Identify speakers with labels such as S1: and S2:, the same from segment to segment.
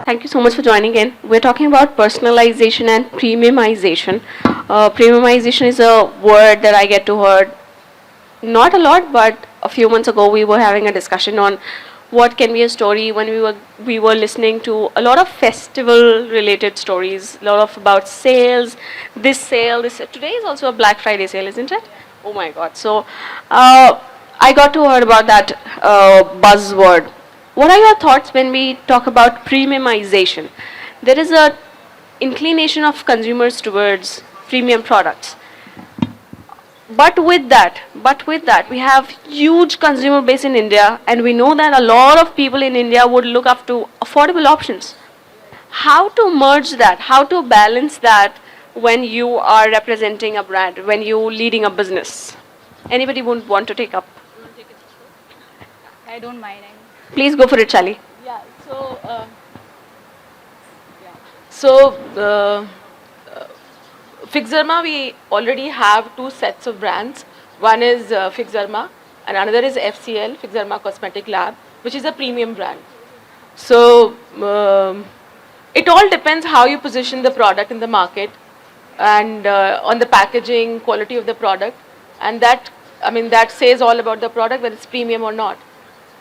S1: Thank you so much for joining in. We're talking about personalization and premiumization. Premiumization is a word that I get to hear not a lot, but a few months ago we were having a discussion on what can be a story when we were listening to a lot of festival related stories, a lot of about sales, this sale, this today is also a Black Friday sale, isn't it? Oh my God! So I got to hear about that buzzword. What are your thoughts when we talk about premiumization? There is a inclination of consumers towards premium products. But with that, we have huge consumer base in India, and we know that a lot of people in India would look up to affordable options. How to merge that? How to balance that when you are representing a brand, when you leading a business? Anybody would want to take up?
S2: I don't mind.
S1: Please go for it, Shali.
S3: Yeah. So, Fixerma, we already have two sets of brands. One is Fixerma and another is FCL, Fixerma Cosmetic Lab, which is a premium brand. So, it all depends how you position the product in the market and on the packaging, quality of the product. And that, I mean, that says all about the product, whether it's premium or not.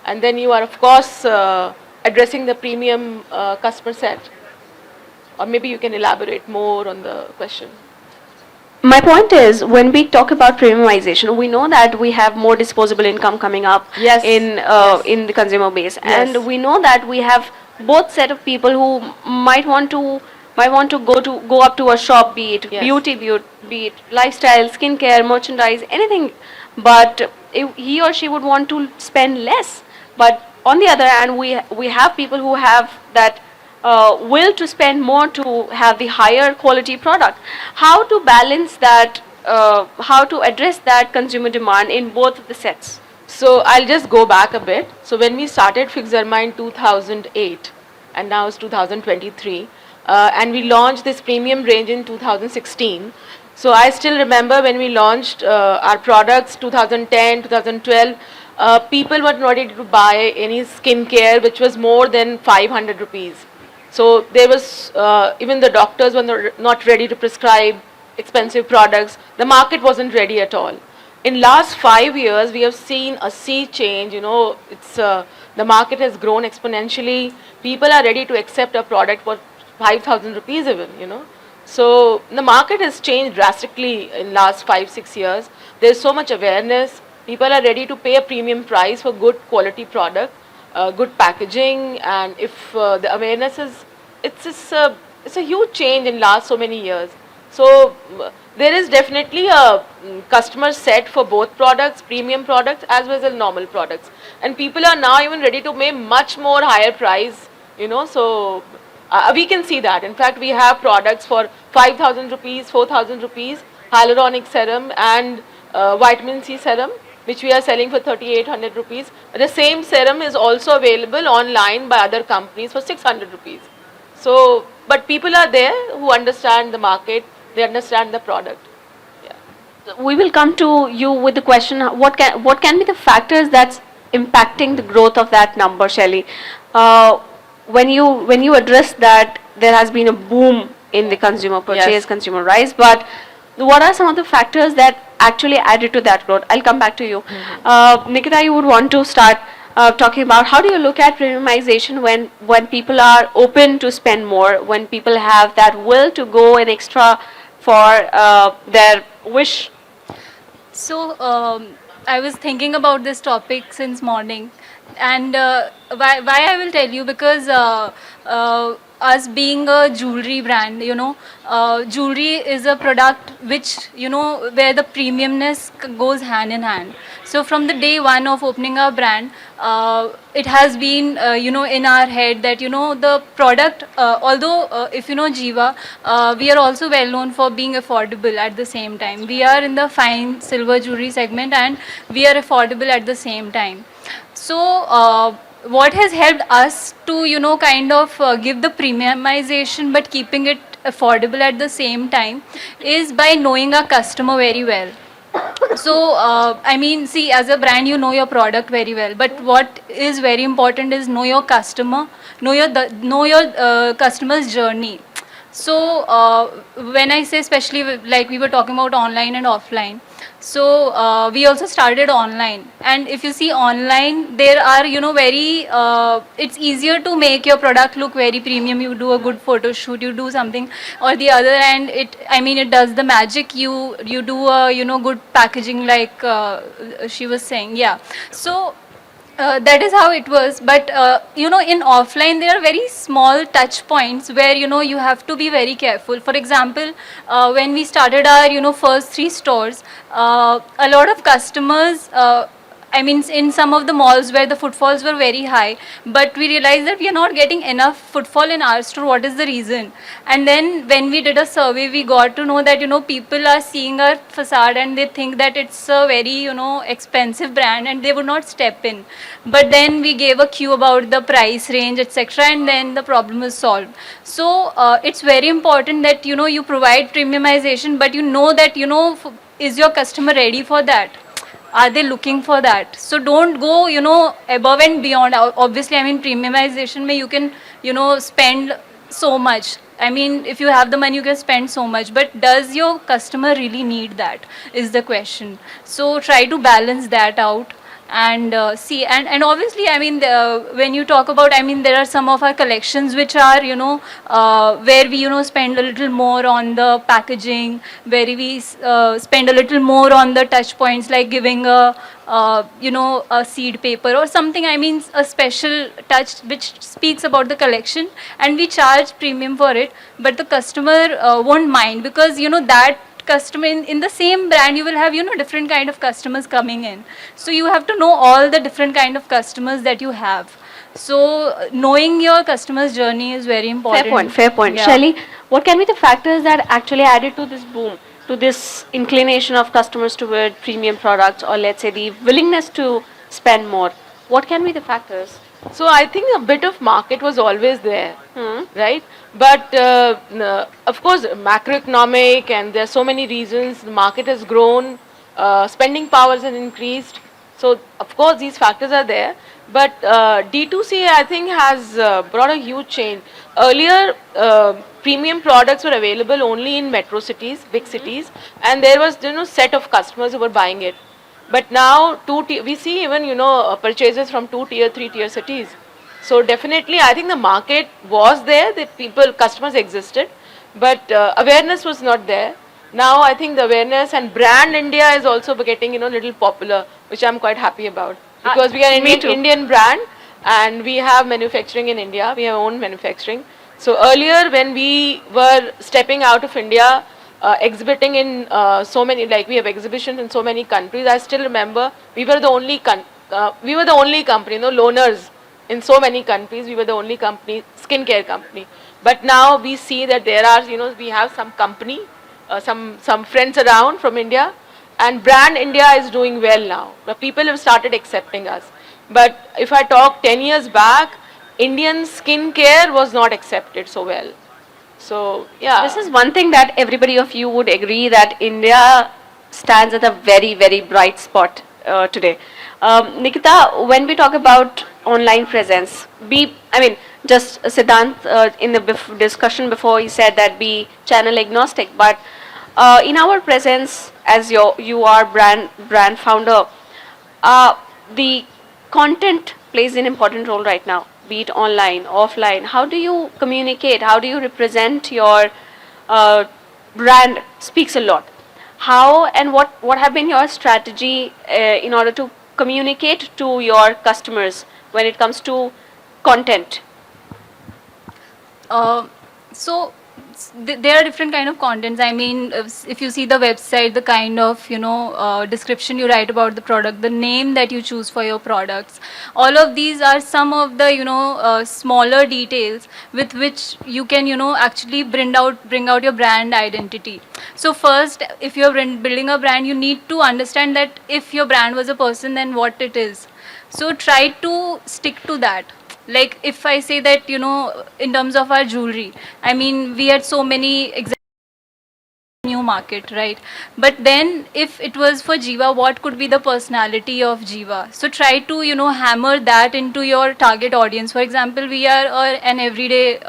S3: And then you are, of course, addressing the premium customer set. Or maybe you can elaborate more on the question.
S1: My point is, when we talk about premiumization, we know that we have more disposable income coming up
S3: Yes.
S1: in the consumer base,
S3: Yes.
S1: and we know that we have both set of people who might want to go up to a shop, be it
S3: Yes.
S1: beauty, be it lifestyle, skincare, merchandise, anything, but he or she would want to spend less. But on the other hand, we have people who have that will to spend more to have the higher quality product. How to balance that? How to address that consumer demand in both of the sets?
S3: So I'll just go back a bit. So when we started Fixerma in 2008, and now it's 2023, and we launched this premium range in 2016. So I still remember when we launched our products 2010, 2012, people were not ready to buy any skincare which was more than 500 rupees. So there was, even the doctors were not ready to prescribe expensive products. The market wasn't ready at all. In last 5 years, we have seen a sea change. You know, it's the market has grown exponentially. People are ready to accept a product for 5,000 rupees even. You know, so the market has changed drastically in last 5-6 years. There's so much awareness. People are ready to pay a premium price for good quality product, good packaging, and if the awareness is, it's a huge change in last so many years. So there is definitely a customer set for both products, premium products as well as normal products, and people are now even ready to pay much more higher price. You know, so we can see that. In fact, we have products for 5,000 rupees, 4,000 rupees, hyaluronic serum and vitamin C serum, which we are selling for 3,800 rupees. The same serum is also available online by other companies for 600 rupees. So, but people are there who understand the market, they understand the product. Yeah.
S1: We will come to you with the question: what can be the factors that's impacting the growth of that number, Shelly? When you address that, there has been a boom in the consumer purchase,
S3: Yes.
S1: consumer rise, but what are some of the factors that actually added to that growth? I'll come back to you. Nikita, you would want to start talking about how do you look at premiumization when people are open to spend more, when people have that will to go an extra for their wish.
S2: So I was thinking about this topic since morning, and why I will tell you, because us being a jewelry brand, jewelry is a product which, where the premiumness goes hand in hand. So from the day one of opening our brand, it has been, in our head that, the product, although if you know Jiva, we are also well known for being affordable at the same time. We are in the fine silver jewelry segment and we are affordable at the same time. So what has helped us to kind of give the premiumization but keeping it affordable at the same time is by knowing our customer very well. So, I mean, see, as a brand, you know your product very well. But what is very important is know your customer, know your customer's journey. So, when I say especially like we were talking about online and offline, so we also started online. And if you see online, there are very it's easier to make your product look very premium. You do a good photo shoot, you do something or the other, and it does the magic. You do a good packaging, like she was saying, yeah. So that is how it was. But in offline there are very small touch points where you have to be very careful. For example, when we started our first 3 stores, a lot of customers, I mean, in some of the malls where the footfalls were very high, but we realized that we are not getting enough footfall in our store. What is the reason? And then when we did a survey, we got to know that people are seeing our facade and they think that it's a very expensive brand, and they would not step in. But then we gave a cue about the price range, etc., and then the problem is solved. So it's very important that you provide premiumization, but that is your customer ready for that? Are they looking for that? So don't go above and beyond. Obviously, I mean, premiumization mein you can spend so much. I mean, if you have the money, you can spend so much. But does your customer really need that, is the question. So try to balance that out. And see, and obviously, I mean, when you talk about, I mean, there are some of our collections which are where we spend a little more on the packaging, where we spend a little more on the touch points, like giving a a seed paper or something. I mean, a special touch which speaks about the collection, and we charge premium for it. But the customer won't mind, because that customer in the same brand, you will have different kind of customers coming in. So you have to know all the different kind of customers that you have. So knowing your customer's journey is very important.
S1: Fair point, fair point.
S2: Yeah.
S1: Shelly, what can be the factors that actually added to this boom, to this inclination of customers toward premium products, or let's say the willingness to spend more? What can be the factors?
S3: So I think a bit of market was always there, right? But of course, macroeconomic, and there are so many reasons. The market has grown, spending powers has increased. So of course these factors are there. But D2C, I think, has brought a huge change. Earlier, premium products were available only in metro cities, big cities, and there was set of customers who were buying it. But now we see even purchases from 2 tier, 3 tier cities. So definitely, I think the market was there. The customers existed, but awareness was not there. Now I think the awareness and brand India is also getting little popular, which I'm quite happy about, because we are an Indian brand and we have manufacturing in India. We have own manufacturing. So earlier, when we were stepping out of India, exhibiting in so many, like we have exhibitions in so many countries. I still remember we were the only company, loners in so many countries. We were the only company, skincare company. But now we see that there are, we have some company, some friends around from India, and brand India is doing well now. The people have started accepting us. But if I talk 10 years back, Indian skincare was not accepted so well. So, yeah.
S1: This is one thing that everybody of you would agree, that India stands at a very, very bright spot today. Nikita, when we talk about online presence, just Siddhant in the discussion before, he said that be channel agnostic, but in our presence, as you are brand founder, the content plays an important role right now, be it online, offline. How do you communicate? How do you represent your brand? Speaks a lot. How and what have been your strategy in order to communicate to your customers when it comes to content?
S2: So there are different kind of contents. I mean, if you see the website, the kind of description you write about the product, the name that you choose for your products, all of these are some of the smaller details with which you can actually bring out your brand identity. So first, if you're building a brand, you need to understand that if your brand was a person, then what it is. So try to stick to that. Like if I say that in terms of our jewelry, I mean, we had so many examples new market, right? But then if it was for Jiva, what could be the personality of Jiva? So try to, hammer that into your target audience. For example, we are an everyday,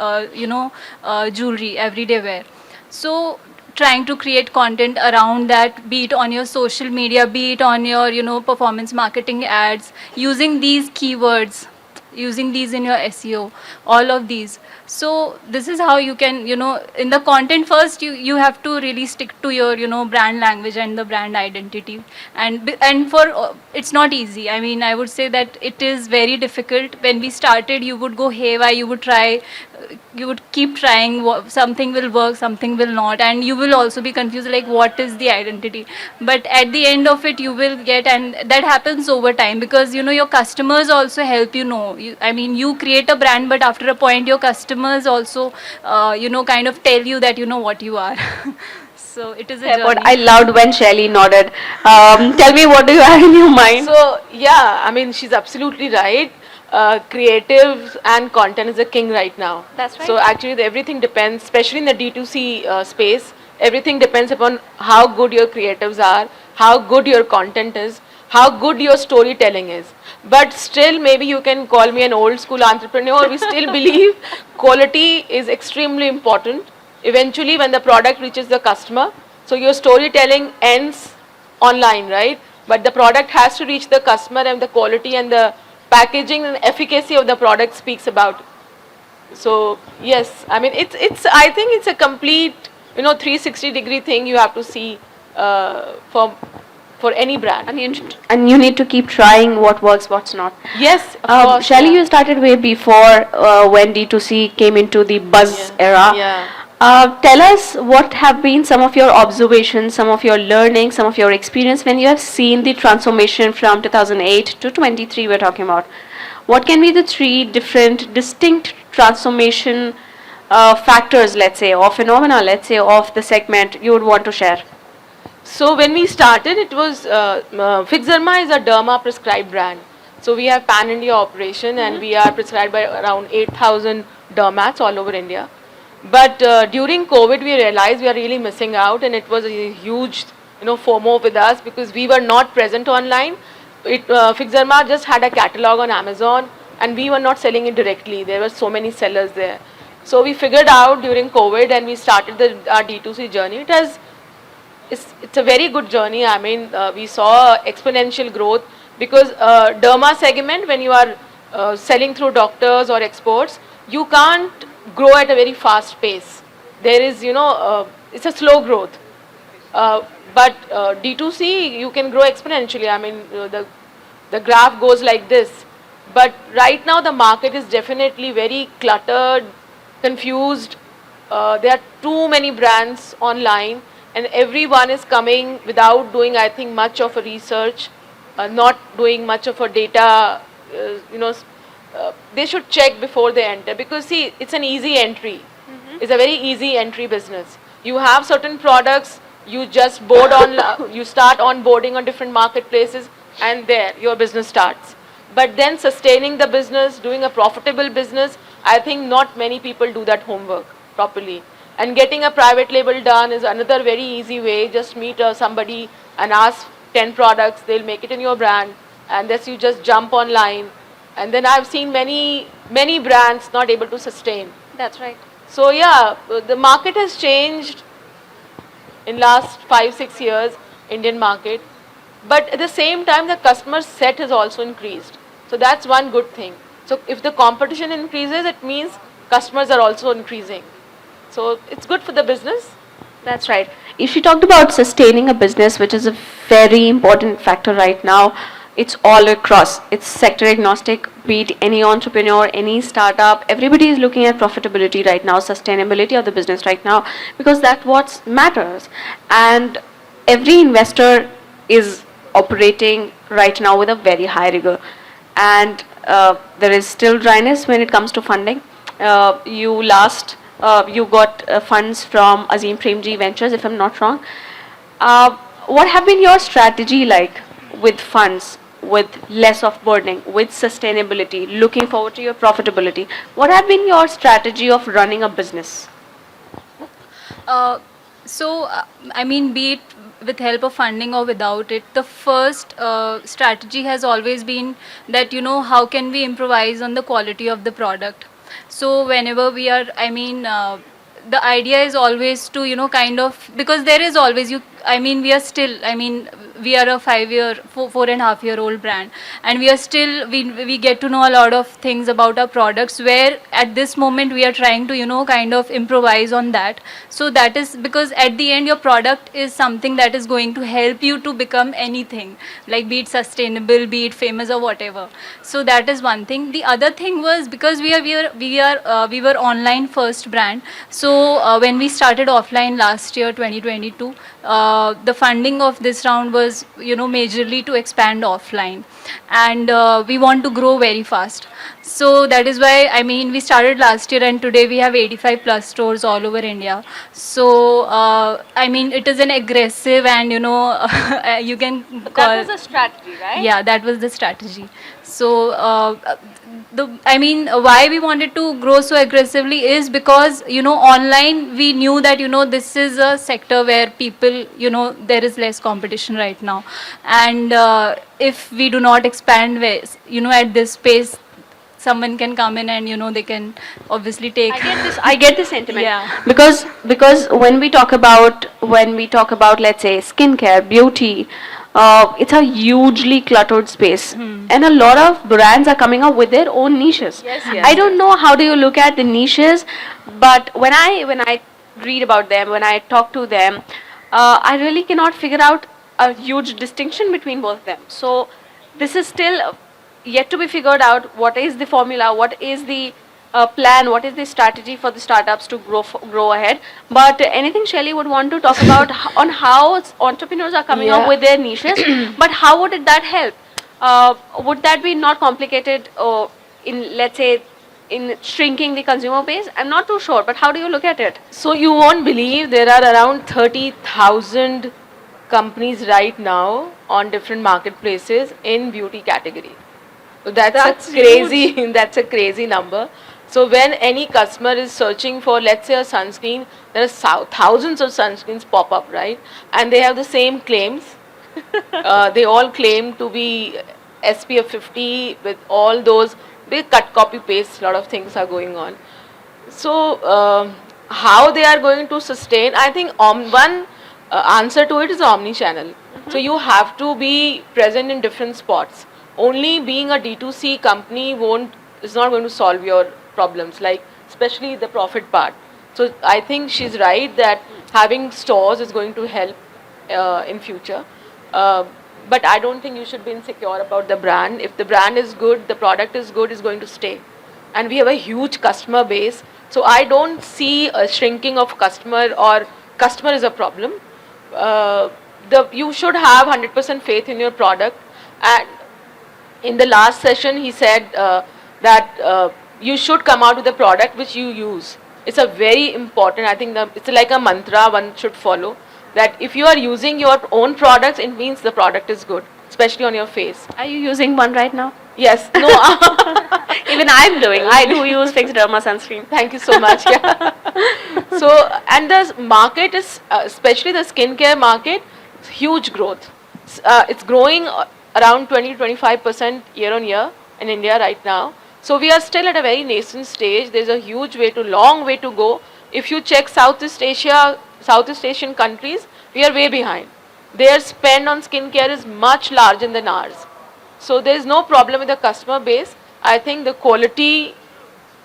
S2: jewelry, everyday wear. So trying to create content around that, be it on your social media, be it on your, performance marketing ads, using these keywords, using these in your SEO, all of these. So this is how you can, in the content first, you have to really stick to your, brand language and the brand identity. And for it's not easy. I mean, I would say that it is very difficult. When we started, you would go haywire, you would try, you would keep trying, something will work, something will not, and you will also be confused like what is the identity. But at the end of it, you will get, and that happens over time, because your customers also help I mean, you create a brand, but after a point your customers also kind of tell you that what you are. So it is a
S1: Yeah, but
S2: journey.
S1: I loved when Shelly nodded. Tell me, what do you have in your mind?
S3: So yeah, I mean, she's absolutely right. Creatives and content is a king right now.
S1: That's right.
S3: So actually, everything depends, especially in the D2C space. Everything depends upon how good your creatives are, how good your content is, how good your storytelling is. But still, maybe you can call me an old school entrepreneur. We still believe quality is extremely important. Eventually, when the product reaches the customer, so your storytelling ends online, right? But the product has to reach the customer, and the quality and the packaging and efficacy of the product speaks about it. So yes, I mean, I think it's a complete 360-degree thing you have to see for any brand.
S1: And you need to keep trying what works, what's not.
S3: Yes, of course.
S1: Shelly,
S3: yeah.
S1: you started way before when D2C came into the buzz era.
S3: Yeah.
S1: Tell us what have been some of your observations, some of your learning, some of your experience when you have seen the transformation from 2008 to 23 we're talking about. What can be the three different distinct transformation factors, let's say, or phenomena, let's say, of the segment you would want to share?
S3: So when we started, it was Fixerma is a derma prescribed brand. So we have pan India operation, and we are prescribed by around 8,000 dermats all over India. But during COVID, we realized we are really missing out, and it was a huge FOMO with us because we were not present online. Fixerma just had a catalog on Amazon, and we were not selling it directly. There were so many sellers there. So we figured out during COVID, and we started our D2C journey. It's a very good journey. I mean, we saw exponential growth because derma segment, when you are selling through doctors or exports, you can't grow at a very fast pace. There is, it's a slow growth. But D2C, you can grow exponentially. I mean, the graph goes like this. But right now, the market is definitely very cluttered, confused. There are too many brands online, and everyone is coming without doing, I think, much of a research, not doing much of a data, they should check before they enter, because see, it's an easy entry. It's a very easy entry business. You have certain products, you just board on, you start onboarding on different marketplaces, and there, your business starts. But then sustaining the business, doing a profitable business, I think not many people do that homework properly. And getting a private label done is another very easy way. Just meet somebody and ask 10 products, they'll make it in your brand, and thus you just jump online. And then I've seen many brands not able to sustain.
S1: That's right.
S3: So yeah, the market has changed in last 5-6 years, Indian market. But at the same time, the customer set has also increased. So that's one good thing. So if the competition increases, it means customers are also increasing. So it's good for the business.
S1: That's right. If you talked about sustaining a business, which is a very important factor right now, it's all across. It's sector agnostic, be it any entrepreneur, any startup. Everybody is looking at profitability right now, sustainability of the business right now, because that's what matters. And every investor is operating right now with a very high rigor. And there is still dryness when it comes to funding. You got funds from Azim Premji Ventures, if I'm not wrong. What have been your strategy like with funds, with less of burdening, with sustainability, looking forward to your profitability? What have been your strategy of running a business?
S2: So, I mean, be it with help of funding or without it, the first strategy has always been that, how can we improvise on the quality of the product. So, whenever we are, the idea is always to, kind of, because there is always, we are still, we are a 5 year, 4.5 year old brand, and we are still, we get to know a lot of things about our products, where at this moment we are trying to, kind of improvise on that. So that is because at the end your product is something that is going to help you to become anything, like be it sustainable, be it famous or whatever. So that is one thing. The other thing was, because we were online first brand. So when we started offline last year 2022, the funding of this round was, majorly to expand offline, and we want to grow very fast. So that is why, we started last year, and today we have 85 plus stores all over India. So it is an aggressive, and you can call.
S1: That was a strategy, right?
S2: Yeah, that was the strategy. So why we wanted to grow so aggressively is because, online we knew that, this is a sector where people, there is less competition right now, and if we do not expand, at this pace, someone can come in and, they can obviously take.
S1: I get this sentiment.
S2: Yeah.
S1: Because when we talk about let's say skincare, beauty, it's a hugely cluttered space, and a lot of brands are coming up with their own niches.
S3: Yes,
S1: I don't know how do you look at the niches, but when I read about them, when I talk to them, I really cannot figure out a huge distinction between both of them. So this is still yet to be figured out. What is the formula? What is the plan? What is the strategy for the startups to grow ahead? But anything Shelly would want to talk about on how entrepreneurs are coming up with their niches, but how would that help? Would that be not complicated in, let's say, in shrinking the consumer base? I'm not too sure, but how do you look at it?
S3: So you won't believe there are around 30,000 companies right now on different marketplaces in beauty category. So that's a crazy that's a crazy number. So when any customer is searching for, let's say, a sunscreen, there are thousands of sunscreens pop up, right? And they have the same claims. They all claim to be SPF 50 with all those. They cut, copy, paste. A lot of things are going on. So how they are going to sustain? I think one answer to it is omni-channel. So you have to be present in different spots. Only being a D2C company is not going to solve your problems, like especially the profit part. So I think she's right that having stores is going to help in future. But I don't think you should be insecure about the brand. If the brand is good, the product is good, it's going to stay. And we have a huge customer base. So I don't see a shrinking of customer or customer is a problem. You should have 100% faith in your product. And in the last session, he said that you should come out with a product which you use. It's a very important, I think it's like a mantra one should follow, that if you are using your own products, it means the product is good, especially on your face.
S1: Are you using one right now?
S3: Yes. No.
S1: Even I do use Fix Derma sunscreen.
S3: Thank you so much. Yeah. So, and the market is, especially the skincare market, huge growth. It's growing around 20-25% year on year in India right now. So we are still at a very nascent stage. There's a long way to go. If you check Southeast Asian countries, we are way behind. Their spend on skincare is much larger than ours. So there is no problem with the customer base. I think the quality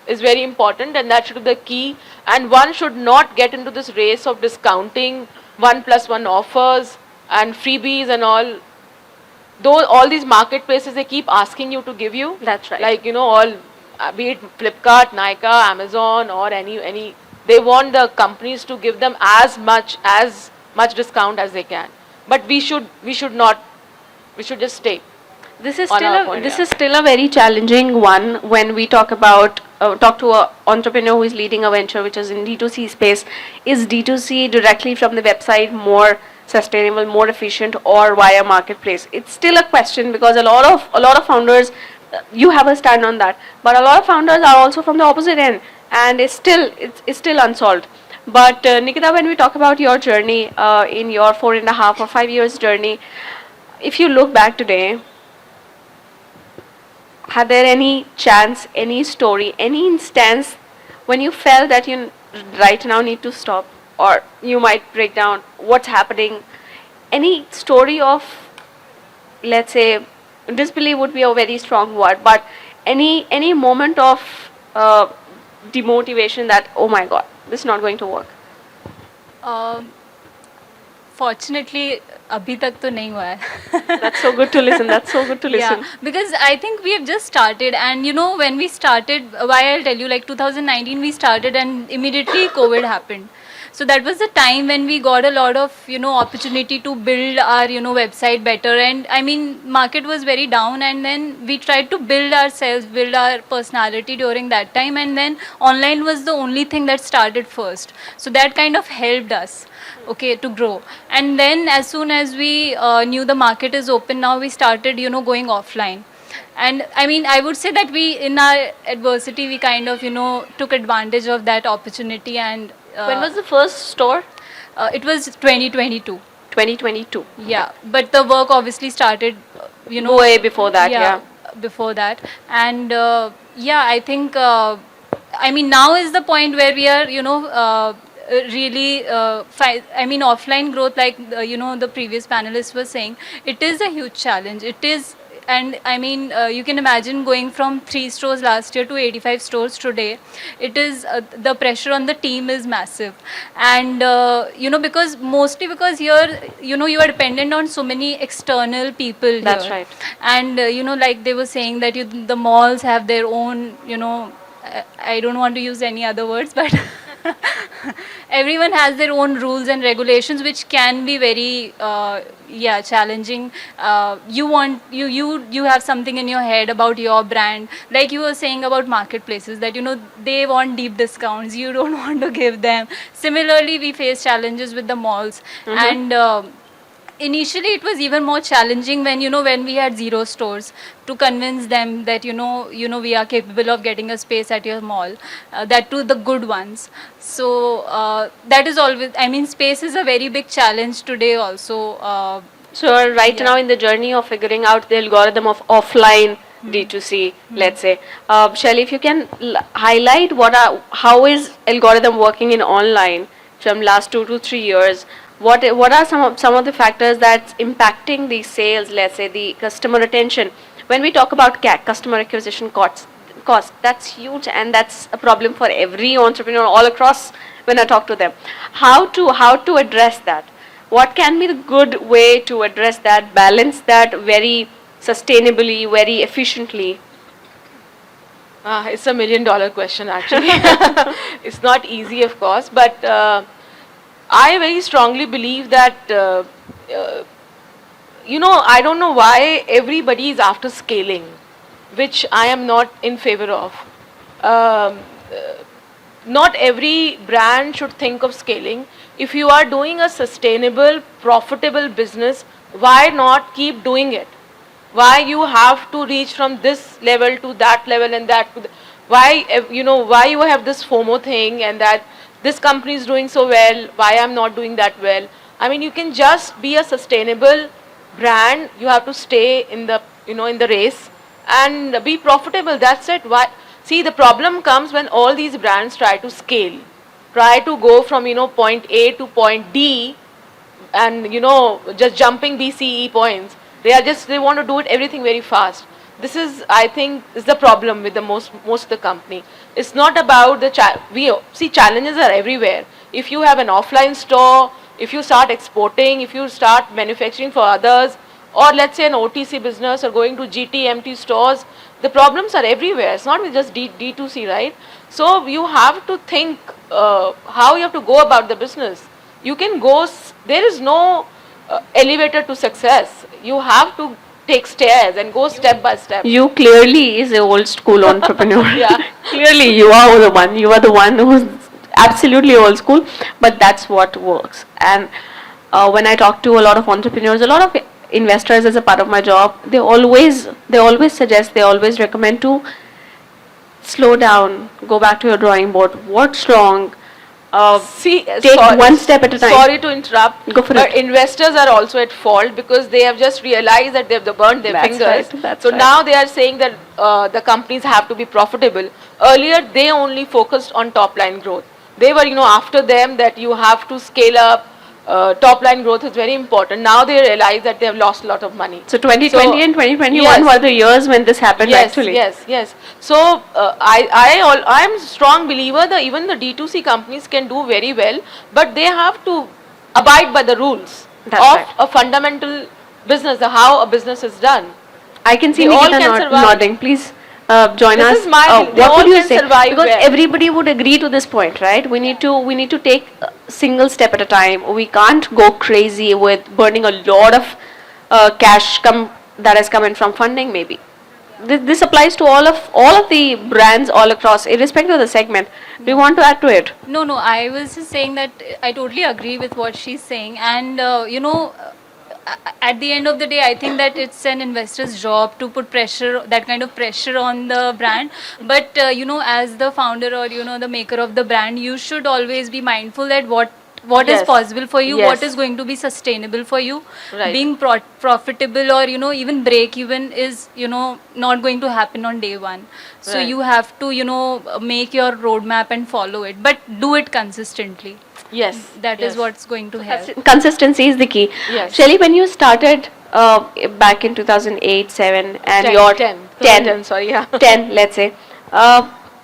S3: is very important, and that should be the key. And one should not get into this race of discounting 1+1 offers and freebies and all. Though all these marketplaces, they keep asking you to give you.
S1: That's right.
S3: Like, all, be it Flipkart, Nykaa, Amazon, or any, they want the companies to give them as much discount as they can. But we should just stay.
S1: This is still a very challenging one when we talk to an entrepreneur who is leading a venture which is in D2C space. Is D2C directly from the website more sustainable, more efficient, or via marketplace? It's still a question, because a lot of founders, you have a stand on that, but a lot of founders are also from the opposite end, and it's still unsolved. But Nikita, when we talk about your journey in your 4.5 or 5 years journey, if you look back today, had there any chance, any story, any instance when you felt that you right now need to stop or you might break down? What's happening? Any story of, let's say, disbelief would be a very strong word, but any moment of uh, demotivation that, oh my god, this is not going to work?
S2: Uh, Fortunately, अभी तक तो नहीं हुआ है.
S1: That's so good to listen. That's so good to listen.
S2: Yeah, because I think we have just started, and you know, when we started, why I'll tell you, like 2019 we started, and immediately COVID happened. So that was the time when we got a lot of, you know, opportunity to build our, you know, website better. And I mean, market was very down, and then we tried to build ourselves, build our personality during that time, and then online was the only thing that started first. So that kind of helped us, okay, to grow. And then as soon as we knew the market is open now, we started, you know, going offline. And I mean, I would say that we, in our adversity, we kind of, you know, took advantage of that opportunity. And
S1: When was the first store?
S2: it was 2022.
S1: 2022.
S2: Yeah, but the work obviously started, you know,
S1: Way before that, yeah.
S2: before that. And yeah, I think, I mean, now is the point where we are, you know, really, I mean, offline growth, like, you know, the previous panelist was saying, it is a huge challenge. It is. And I mean, you can imagine going from 3 stores last year to 85 stores today. It is, the pressure on the team is massive. And, you know, because mostly because here, you know, you are dependent on so many external people here.
S1: That's right.
S2: And, you know, like they were saying that the malls have their own, you know, I don't want to use any other words, but everyone has their own rules and regulations, which can be very, yeah, challenging. You have something in your head about your brand, like you were saying about marketplaces, that, you know, they want deep discounts, you don't want to give them. Similarly, we face challenges with the malls. And initially it was even more challenging when, you know, when we had 0 stores, to convince them that, you know, we are capable of getting a space at your mall, that too the good ones. So that is always, I mean, space is a very big challenge today also.
S1: So right now in the journey of figuring out the algorithm of offline D2C, let's say, Shelly, if you can highlight how is algorithm working in online from last 2 to 3 years? What are some of the factors that's impacting the sales, let's say the customer retention? When we talk about CAC, customer acquisition cost, that's huge, and that's a problem for every entrepreneur all across when I talk to them. How to address that? What can be the good way to address that, balance that very sustainably, very efficiently?
S3: It's a $1 million question, actually. It's not easy, of course, but I very strongly believe that, you know, I don't know why everybody is after scaling, which I am not in favor of. Not every brand should think of scaling. If you are doing a sustainable, profitable business, why not keep doing it? Why you have to reach from this level to that level and that to why, you know, why you have this FOMO thing, and that this company is doing so well, why I'm not doing that well? I mean, you can just be a sustainable brand. You have to stay in the, you know, in the race and be profitable. That's it. Why? See, the problem comes when all these brands try to scale, try to go from, you know, point A to point D, and, you know, just jumping BCE points. They want to do it everything very fast. This is, I think, is the problem with the most of the company. It's not about the challenges are everywhere. If you have an offline store, if you start exporting, if you start manufacturing for others, or let's say an OTC business or going to GTMT stores, the problems are everywhere. It's not just D2C, right? So you have to think how you have to go about the business. You can go, there is no elevator to success. You have to take stairs and go step by step.
S1: You clearly is an old school entrepreneur.
S3: Yeah.
S1: Clearly you are the one. You are the one who's absolutely old school, but that's what works. And when I talk to a lot of entrepreneurs, a lot of investors as a part of my job, they always suggest, they always recommend to slow down, go back to your drawing board. What's wrong?
S3: See,
S1: take one step at a time.
S3: Sorry to interrupt.
S1: Go for
S3: but
S1: it.
S3: investors are also at fault because they have just realized that they've burned their
S1: That's
S3: fingers.
S1: right, that's
S3: so
S1: right.
S3: now they are saying that the companies have to be profitable. Earlier, they only focused on top line growth. They were, after them that you have to scale up. Top line growth is very important. Now they realize that they have lost a lot of money.
S1: So 2020
S3: So,
S1: and 2021
S3: yes.
S1: were the years when this happened
S3: Yes,
S1: actually.
S3: yes. So I am strong believer that even the D2C companies can do very well, but they have to abide by the rules
S1: That's
S3: of
S1: right.
S3: a fundamental business, how a business is done.
S1: I can see
S3: They all
S1: Nikita
S3: can survive.
S1: nodding. Please join
S3: This
S1: us.
S3: is my they
S1: What
S3: all
S1: would you
S3: can
S1: say?
S3: survive
S1: Because
S3: well.
S1: everybody would agree to this point, right? We need to take a single step at a time. We can't go crazy with burning a lot of cash that has come in from funding. Maybe this applies to all of the brands all across, irrespective of the segment. Do you want to add to it?
S2: No, I was just saying that I totally agree with what she's saying, and at the end of the day, I think that it's an investor's job to put that kind of pressure on the brand. But as the founder or the maker of the brand, you should always be mindful that what is
S3: Yes.
S2: possible for you,
S3: Yes.
S2: what is going to be sustainable for you.
S3: Right.
S2: Being profitable or even break even is not going to happen on day one. So
S3: Right.
S2: you have to make your roadmap and follow it, but do it consistently.
S3: Yes.
S2: That is
S3: yes.
S2: what's going to help.
S1: Consistency is the key.
S3: Yes.
S1: Shelly, when you started back in 2008, 7, and
S3: 10,
S1: your
S3: 10,
S1: 10,
S3: 10, sorry, yeah.
S1: 10, let's say,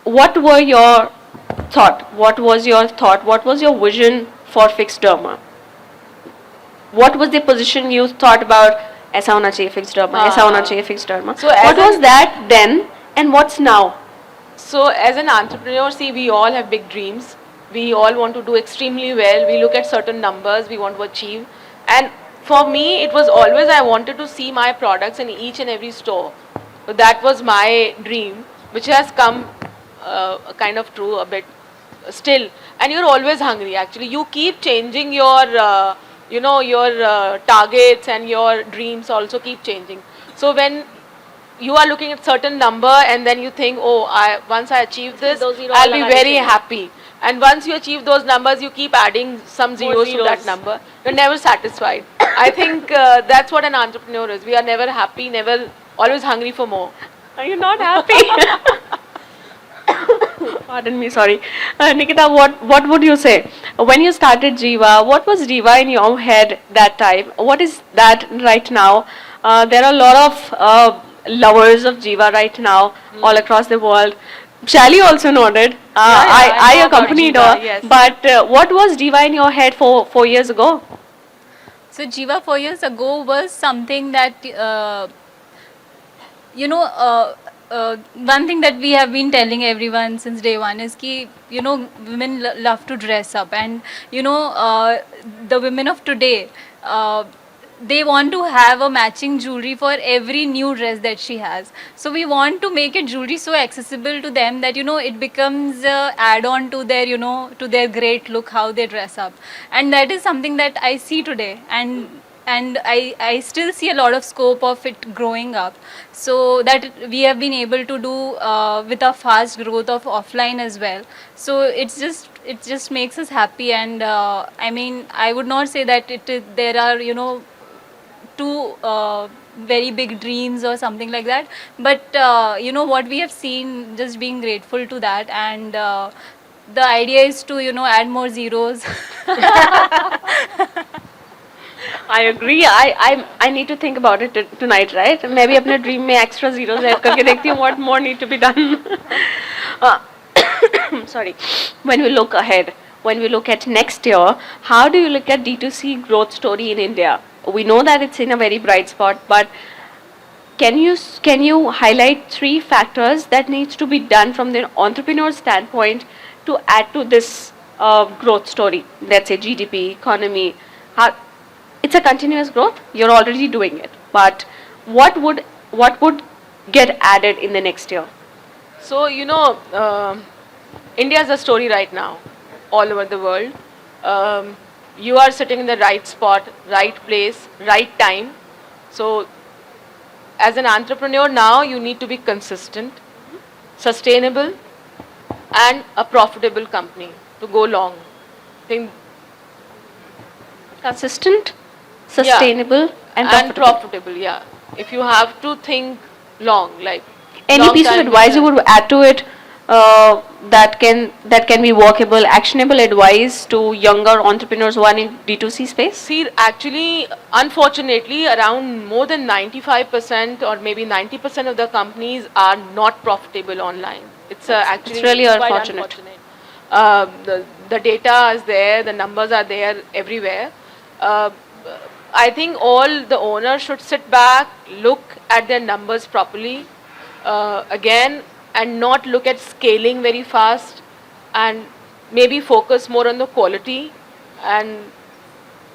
S1: what were your thought? What was your thought? What was your vision for fixed derma? What was the position you thought about? ऐसा होना चाहिए fixed derma. ऐसा होना चाहिए fixed derma.
S3: So as
S1: what was
S3: an-
S1: that then, and what's now?
S3: So as an entrepreneur, see, we all have big dreams. We all want to do extremely well. We look at certain numbers we want to achieve. And for me, it was always I wanted to see my products in each and every store. So that was my dream, which has come kind of true a bit still. And you're always hungry, actually. You keep changing your, your targets, and your dreams also keep changing. So when you are looking at certain number and then you think, once I achieve this,
S1: those zeros
S3: I'll be
S1: लगाने
S3: very
S1: चाहिए.
S3: happy. And once you achieve those numbers, you keep adding some zeros to that
S1: zeros.
S3: number. You're never satisfied. I think that's what an entrepreneur is. We are never happy, never, always hungry for more.
S1: Are you not happy? Pardon me, sorry. Nikita, what would you say? When you started Jiva, what was Jiva in your head that time? What is that right now? There are a lot of lovers of Jiva right now all across the world. Shally also nodded.
S3: I
S1: I
S3: know about
S1: accompanied
S3: Jiva,
S1: her.
S3: yes.
S1: But what was Jiva in your head 4 years ago?
S2: So Jiva 4 years ago was something that one thing that we have been telling everyone since day one is ki women love to dress up, and the women of today they want to have a matching jewelry for every new dress that she has. So we want to make it jewelry so accessible to them that it becomes a add-on to their to their great look, how they dress up. And that is something that I see today, and I still see a lot of scope of it growing up. So that we have been able to do with a fast growth of offline as well. So it just makes us happy. And I mean, I would not say that there are two very big dreams or something like that, but what we have seen, just being grateful to that. And the idea is to add more zeros.
S1: I agree. I need to think about it tonight, right? Maybe अपने dream में extra zeros add करके देखती हूँ what more need to be done. Uh, sorry. When we look ahead, when we look at next year, how do you look at D2C growth story in India? We know that it's in a very bright spot, but can you highlight 3 factors that needs to be done from the entrepreneur standpoint to add to this growth story? Let's say GDP, economy. It's a continuous growth. You're already doing it, but what would get added in the next year?
S3: So, India is a story right now, all over the world. You are sitting in the right spot, right place, right time. So, as an entrepreneur now, you need to be consistent, sustainable, and a profitable company to go long. think
S1: Consistent, sustainable, and profitable.
S3: profitable. Yeah, if you have to think long, like
S1: Any
S3: long
S1: piece of
S3: time
S1: advice you
S3: vision.
S1: would add to it that can be workable, actionable advice to younger entrepreneurs who are in D2C space?
S3: See, actually, unfortunately, around more than 95% or maybe 90% of the companies are not profitable online. It's actually
S1: really
S3: quite
S1: unfortunate.
S3: The data is there, the numbers are there everywhere. Uh, I think all the owners should sit back, look at their numbers properly, again, and not look at scaling very fast, and maybe focus more on the quality. And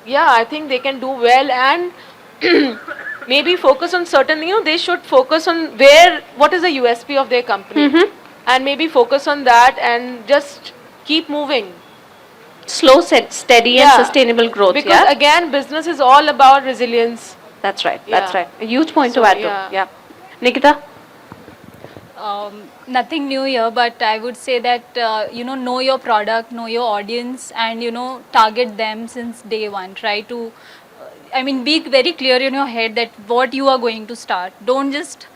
S3: yeah, I think they can do well, and maybe focus on certain, they should focus on what is the USP of their company, and maybe focus on that and just keep moving.
S1: Slow, steady, and sustainable growth.
S3: Because
S1: Yeah,
S3: again, business is all about resilience.
S1: that's right. That's
S3: Yeah.
S1: right. A huge point to
S3: So,
S1: add to.
S3: yeah.
S1: Yeah, Nikita.
S2: Nothing new here, but I would say that know your product, know your audience, and target them since day one. Try to, be very clear in your head that what you are going to start. Don't just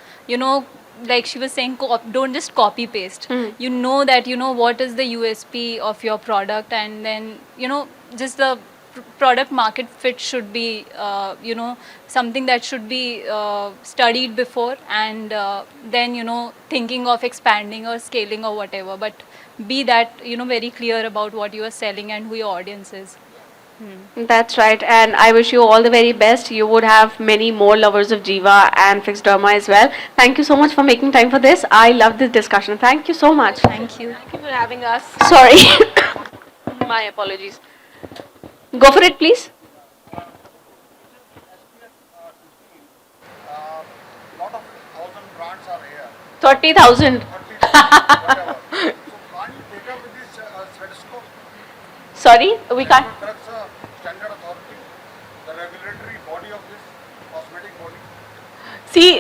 S2: like she was saying, don't just copy paste. You know that what is the USP of your product, and then just the product market fit should be something that should be studied before, and then thinking of expanding or scaling or whatever, but be that very clear about what you are selling and who your audience is.
S1: That's right, and I wish you all the very best. You would have many more lovers of Jiva and Fixed Derma as well. Thank you so much for making time for this. I love this discussion. Thank you so much.
S2: Thank you.
S3: Thank you for having us.
S1: Sorry.
S3: My apologies.
S1: Go for it, please.
S4: Lot of thousand brands are here.
S1: 30,000.
S4: 30,000, whatever. So can't you take up with this stethoscope?
S1: Sorry, we can't.
S4: Drugs standard authority, the regulatory body of this cosmetic body.
S3: See,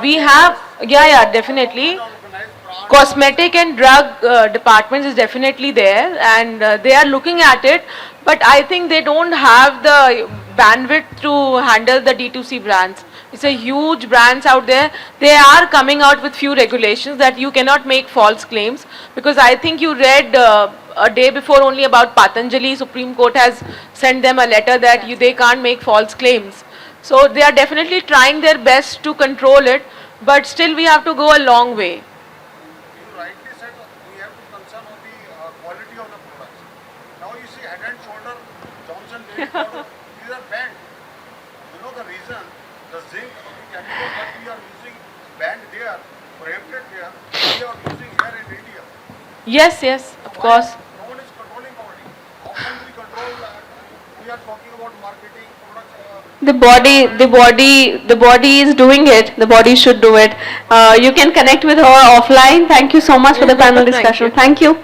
S3: we have, definitely.
S4: Organized brand.
S3: Cosmetic and drug departments is definitely there, and they are looking at it, but I think they don't have the bandwidth to handle the D2C brands. It's a huge brands out there. They are coming out with few regulations that you cannot make false claims, because I think you read a day before only about Patanjali. Supreme Court has sent them a letter that they can't make false claims. So they are definitely trying their best to control it, but still we have to go a long way.
S4: You rightly said we have to concern on the quality of the products. Now you see Head and Shoulder, Johnson Baby Powder, these are banned. You know the reason? The zinc of the chemical that we are using banned there, prohibited there, we are using here in India.
S3: Yes, of course.
S4: No one is controlling body. How can we control that? We are talking about marketing products.
S1: The body is doing it. The body should do it. You can connect with her offline. Thank you so much for the panel
S3: Thank
S1: discussion.
S3: you.
S1: Thank you.